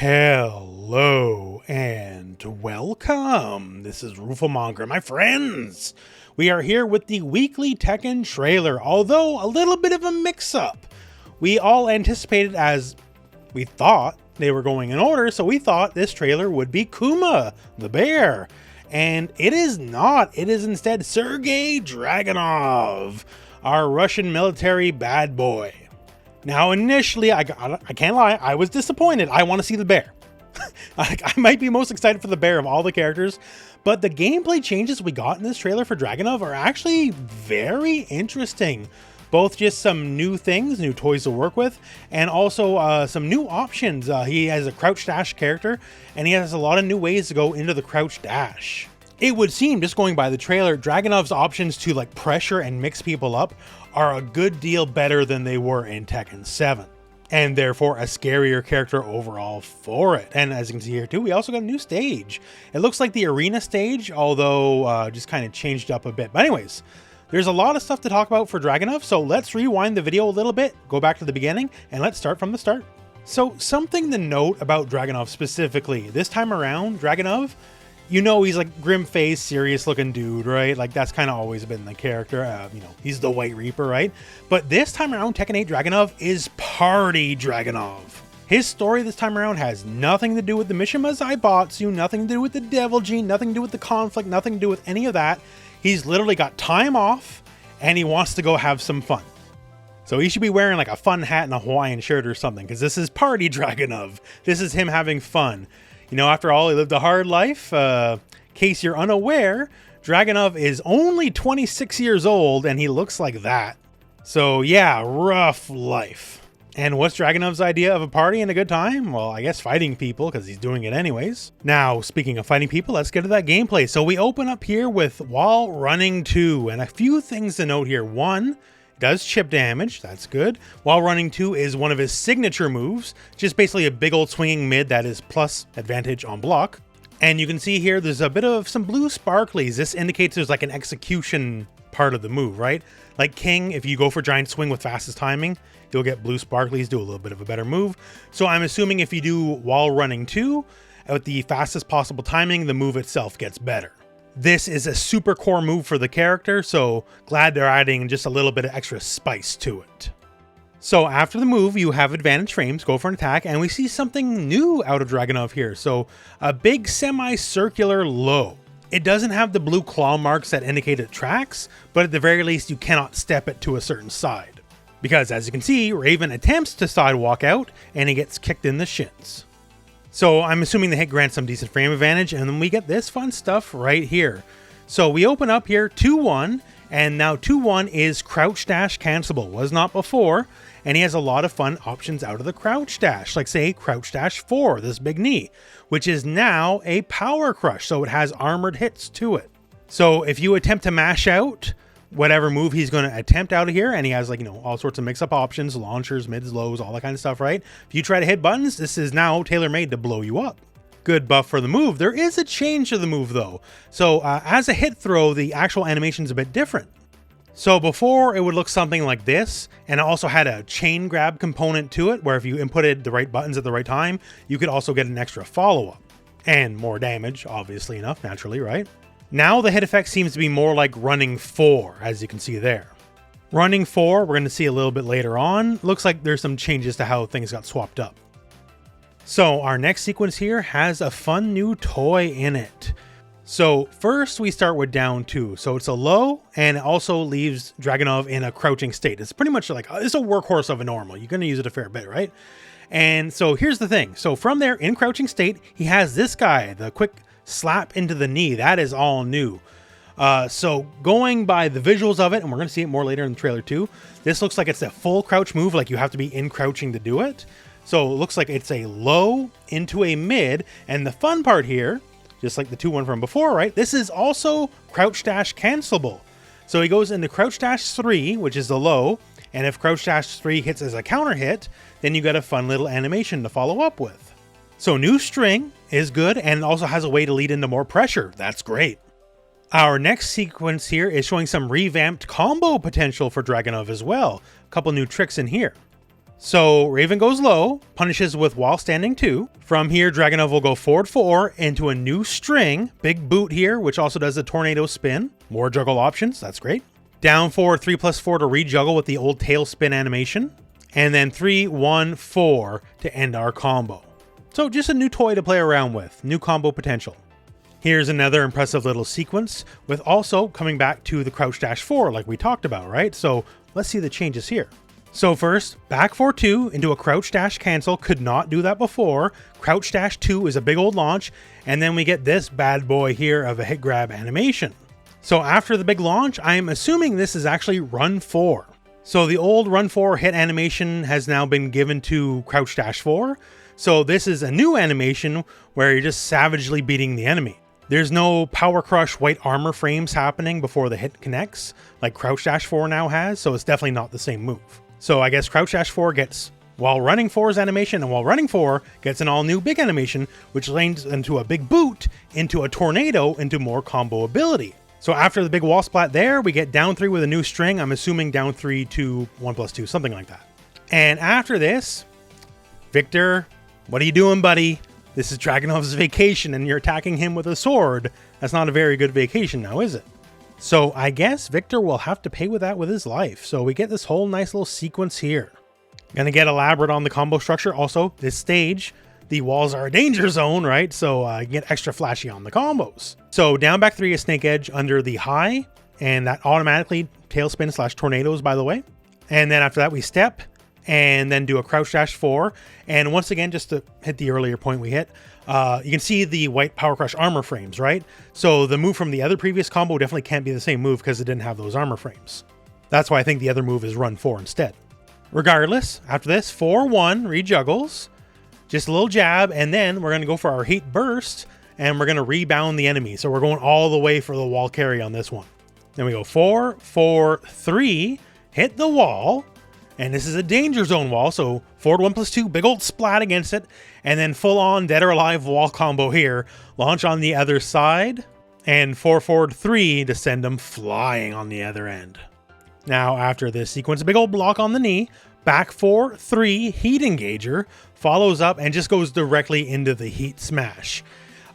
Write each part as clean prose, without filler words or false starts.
Hello and welcome. This is Rooflemonger, my friends. We are here with the weekly Tekken trailer, although a little bit of a mix-up. We all anticipated, as we thought they were going in order, so we thought this trailer would be Kuma, the bear. And it is not. It is instead Sergei Dragunov, our Russian military bad boy. Now, initially, I can't lie, I was disappointed. I want to see the bear. I might be most excited for the bear of all the characters, but the gameplay changes we got in this trailer for Dragunov are actually very interesting. Both just some new things, new toys to work with, and also some new options. He has a crouch dash character, and he has a lot of new ways to go into the crouch dash. It would seem, just going by the trailer, Dragunov's options to like pressure and mix people up are a good deal better than they were in Tekken 7. And therefore a scarier character overall for it. And as you can see here too, we also got a new stage. It looks like the arena stage, although just kind of changed up a bit. But anyways, there's a lot of stuff to talk about for Dragunov, so let's rewind the video a little bit, go back to the beginning, and let's start from the start. So something to note about Dragunov specifically, this time around, Dragunov, you know, he's like grim-faced, serious-looking dude, right? Like, that's kind of always been the character. You know, he's the White Reaper, right? But this time around, Tekken 8 Dragunov is Party Dragunov. His story this time around has nothing to do with the Mishima Zaibatsu, nothing to do with the Devil Gene, nothing to do with the conflict, nothing to do with any of that. He's literally got time off, and he wants to go have some fun. So he should be wearing like a fun hat and a Hawaiian shirt or something, because this is Party Dragunov. This is him having fun. You know, after all, he lived a hard life. In case you're unaware, Dragunov is only 26 years old, and he looks like that. So yeah, rough life. And what's Dragunov's idea of a party and a good time? Well, I guess fighting people, because he's doing it anyways. Now, speaking of fighting people, let's get to that gameplay. So we open up here with While Running 2, and a few things to note here. One, does chip damage, that's good. While Running 2 is one of his signature moves, just basically a big old swinging mid that is plus advantage on block. And you can see here there's a bit of some blue sparklies. This indicates there's like an execution part of the move, right? Like King, if you go for giant swing with fastest timing, you'll get blue sparklies, do a little bit of a better move. So I'm assuming if you do While Running 2 with the fastest possible timing, the move itself gets better. This is a super core move for the character, so glad they're adding just a little bit of extra spice to it. So after the move, you have advantage frames, go for an attack, and we see something new out of Dragunov here. So a big semicircular low. It doesn't have the blue claw marks that indicate it tracks, but at the very least you cannot step it to a certain side. Because as you can see, Raven attempts to sidewalk out, and he gets kicked in the shins. So I'm assuming the hit grants some decent frame advantage, and then we get this fun stuff right here. So we open up here 2-1, and now 2-1 is crouch dash cancelable. Was not before, and he has a lot of fun options out of the crouch dash, like say crouch dash 4, this big knee, which is now a power crush, so it has armored hits to it. So if you attempt to mash out whatever move he's going to attempt out of here, and he has like, you know, all sorts of mix-up options, launchers, mids, lows, all that kind of stuff, right? If you try to hit buttons, this is now tailor-made to blow you up. Good buff for the move. There is a change to the move though. So as a hit throw, the actual animation is a bit different. So before, it would look something like this, and it also had a chain grab component to it, where if you inputted the right buttons at the right time, you could also get an extra follow-up. And more damage, obviously enough, naturally, right? Now the hit effect seems to be more like Running 4, as you can see there. Running 4, we're going to see a little bit later on. Looks like there's some changes to how things got swapped up. So our next sequence here has a fun new toy in it. So first we start with down 2. So it's a low, and it also leaves Dragunov in a crouching state. It's pretty much like, it's a workhorse of a normal. You're going to use it a fair bit, right? And so here's the thing. So from there, in crouching state, he has this guy, the quick slap into the knee. That is all new. So going by the visuals of it, and we're going to see it more later in the trailer too, this looks like it's a full crouch move, like you have to be in crouching to do it. So it looks like it's a low into a mid, and the fun part here, just like the 2-1 from before, right? This is also crouch dash cancelable. So he goes into crouch dash 3, which is the low, and if crouch dash 3 hits as a counter hit, then you got a fun little animation to follow up with. So new string is good, and it also has a way to lead into more pressure. That's great. Our next sequence here is showing some revamped combo potential for Dragunov as well. A couple new tricks in here. So Raven goes low, punishes with while standing 2. From here, Dragunov will go forward 4 into a new string. Big boot here, which also does a tornado spin. More juggle options, that's great. Down forward 3+4 to re-juggle with the old tail spin animation. And then 3, 1, 4 to end our combo. So just a new toy to play around with, new combo potential. Here's another impressive little sequence with also coming back to the crouch dash 4 like we talked about, right? So let's see the changes here. So first, back 4-2 into a crouch dash cancel, could not do that before. Crouch dash 2 is a big old launch, and then we get this bad boy here of a hit grab animation. So after the big launch, I'm assuming this is actually run 4. So the old run 4 hit animation has now been given to crouch dash 4. So this is a new animation where you're just savagely beating the enemy. There's no power crush white armor frames happening before the hit connects like crouch dash 4 now has, so it's definitely not the same move. So I guess crouch dash 4 gets while running 4's animation, and while running 4 gets an all new big animation, which lands into a big boot, into a tornado, into more combo ability. So after the big wall splat there, we get down 3 with a new string. I'm assuming down 3 to 1+2, something like that. And after this, Victor, what are you doing, buddy? This is Dragunov's vacation and you're attacking him with a sword. That's not a very good vacation now, is it? So I guess Victor will have to pay with that with his life. So we get this whole nice little sequence here. Gonna get elaborate on the combo structure. Also, this stage, the walls are a danger zone, right? So get extra flashy on the combos. So down back 3 is Snake Edge under the high, and that automatically tailspin / tornadoes, by the way. And then after that we step, and then do a crouch dash 4. And once again, just to hit the earlier point we hit, you can see the white power crush armor frames, right? So the move from the other previous combo definitely can't be the same move because it didn't have those armor frames. That's why I think the other move is run 4 instead. Regardless, after this, 4-1 rejuggles, just a little jab, and then we're going to go for our heat burst, and we're going to rebound the enemy. So we're going all the way for the wall carry on this one. Then we go 4-4-3, hit the wall, and this is a danger zone wall, so forward 1+2, big old splat against it, and then full on dead or alive wall combo here. Launch on the other side, and 4-4-3 to send them flying on the other end. Now after this sequence, a big old block on the knee, back 4-3 heat engager, follows up and just goes directly into the heat smash.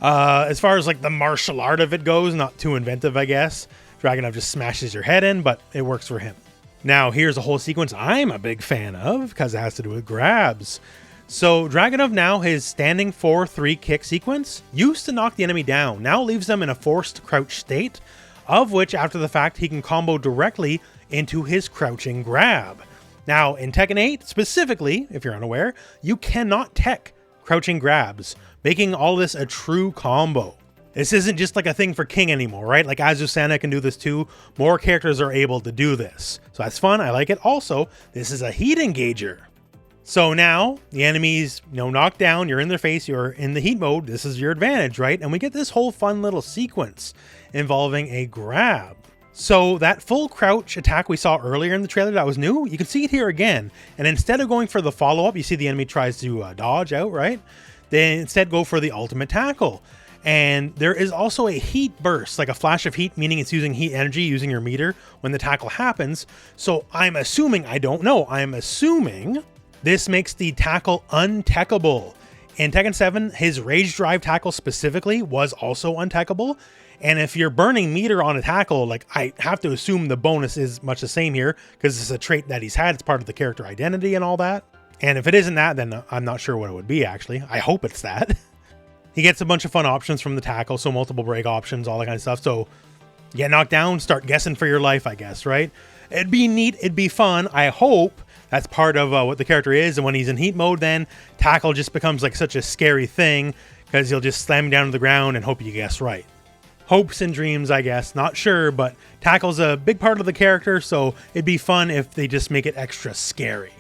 As far as like the martial art of it goes, not too inventive, I guess. Dragunov just smashes your head in, but it works for him. Now, here's a whole sequence I'm a big fan of because it has to do with grabs. So Dragunov now, his standing 4-3 kick sequence used to knock the enemy down, now leaves them in a forced crouch state, of which after the fact he can combo directly into his crouching grab. Now in Tekken 8 specifically, if you're unaware, you cannot tech crouching grabs, making all this a true combo. This isn't just like a thing for King anymore, right? Like Azucena can do this too. More characters are able to do this. So that's fun. I like it. Also, this is a heat engager. So now the enemy's, knocked down. You're in their face. You're in the heat mode. This is your advantage, right? And we get this whole fun little sequence involving a grab. So that full crouch attack we saw earlier in the trailer that was new, you can see it here again. And instead of going for the follow-up, you see the enemy tries to dodge out, right? They instead go for the ultimate tackle. And there is also a heat burst, like a flash of heat, meaning it's using heat energy, using your meter when the tackle happens. So I'm assuming, I don't know, I'm assuming this makes the tackle untechable. In Tekken 7, his rage drive tackle specifically was also untechable. And if you're burning meter on a tackle, like I have to assume the bonus is much the same here because it's a trait that he's had. It's part of the character identity and all that. And if it isn't that, then I'm not sure what it would be actually. I hope it's that. He gets a bunch of fun options from the tackle, so multiple break options, all that kind of stuff. So you get knocked down, start guessing for your life, I guess, right? It'd be neat, it'd be fun. I hope that's part of what the character is. And when he's in heat mode, then tackle just becomes like such a scary thing because he'll just slam down to the ground and hope you guess right. Hopes and dreams, I guess. Not sure, but tackle's a big part of the character, so it'd be fun if they just make it extra scary.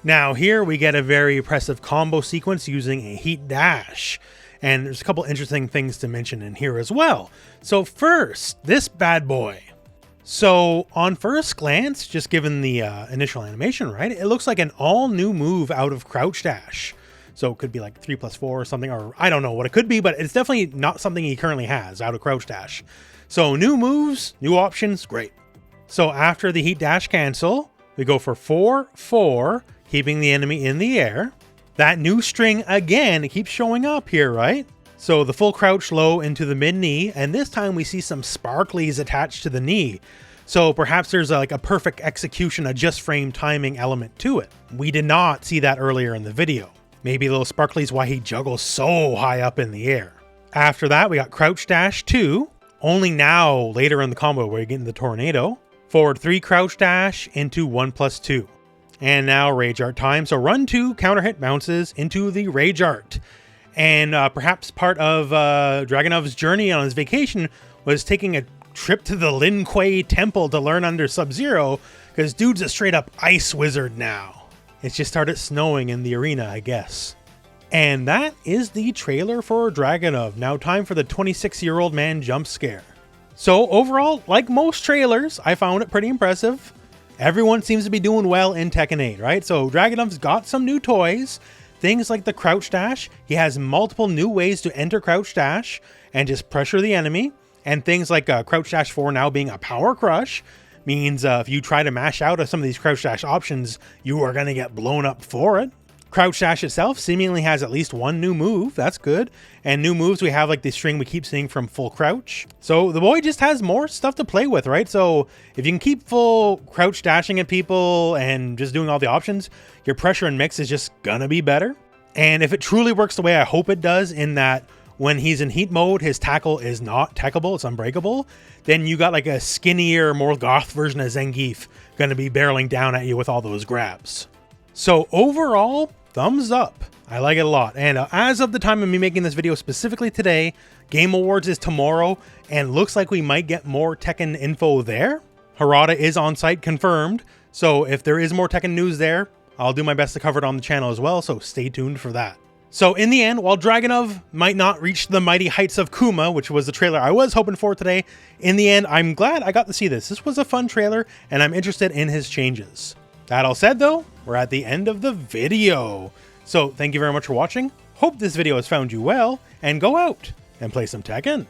Now here we get a very impressive combo sequence using a heat dash. And there's a couple interesting things to mention in here as well. So first, this bad boy. So on first glance, just given the initial animation, right, it looks like an all new move out of crouch dash. So it could be like 3+4 or something, or I don't know what it could be, but it's definitely not something he currently has out of crouch dash. So new moves, new options, great. So after the heat dash cancel, we go for 4-4 keeping the enemy in the air. That new string again keeps showing up here, right? So the full crouch low into the mid knee, and this time we see some sparklies attached to the knee. So perhaps there's like a perfect execution, a just frame timing element to it. We did not see that earlier in the video. Maybe a little sparklies why he juggles so high up in the air. After that, we got crouch dash 2. Only now, later in the combo, where you get into the tornado. Forward 3 crouch dash into 1+2. And now Rage Art time. So run 2, counter hit bounces into the Rage Art. And perhaps part of Dragunov's journey on his vacation was taking a trip to the Lin Kuei temple to learn under Sub-Zero, because dude's a straight up ice wizard now. It's just started snowing in the arena, I guess. And that is the trailer for Dragunov. Now time for the 26-year-old man jump scare. So overall, like most trailers, I found it pretty impressive. Everyone seems to be doing well in Tekken 8, right? So Dragunov's got some new toys. Things like the crouch dash. He has multiple new ways to enter crouch dash and just pressure the enemy. And things like crouch dash 4 now being a power crush means if you try to mash out of some of these crouch dash options, you are going to get blown up for it. Crouch dash itself seemingly has at least one new move. That's good. And new moves, we have like the string we keep seeing from full crouch. So the boy just has more stuff to play with, right? So if you can keep full crouch dashing at people and just doing all the options, your pressure and mix is just gonna be better. And if it truly works the way I hope it does, in that when he's in heat mode, his tackle is not techable, it's unbreakable, then you got like a skinnier, more goth version of Zangief gonna be barreling down at you with all those grabs. So overall, thumbs up. I like it a lot. And as of the time of me making this video specifically today, Game Awards is tomorrow, and looks like we might get more Tekken info there. Harada is on site, confirmed. So if there is more Tekken news there, I'll do my best to cover it on the channel as well, so stay tuned for that. So in the end, while Dragunov might not reach the mighty heights of Kuma, which was the trailer I was hoping for today, in the end, I'm glad I got to see this. This was a fun trailer, and I'm interested in his changes. That all said though, we're at the end of the video. So thank you very much for watching. Hope this video has found you well, and go out and play some Tekken.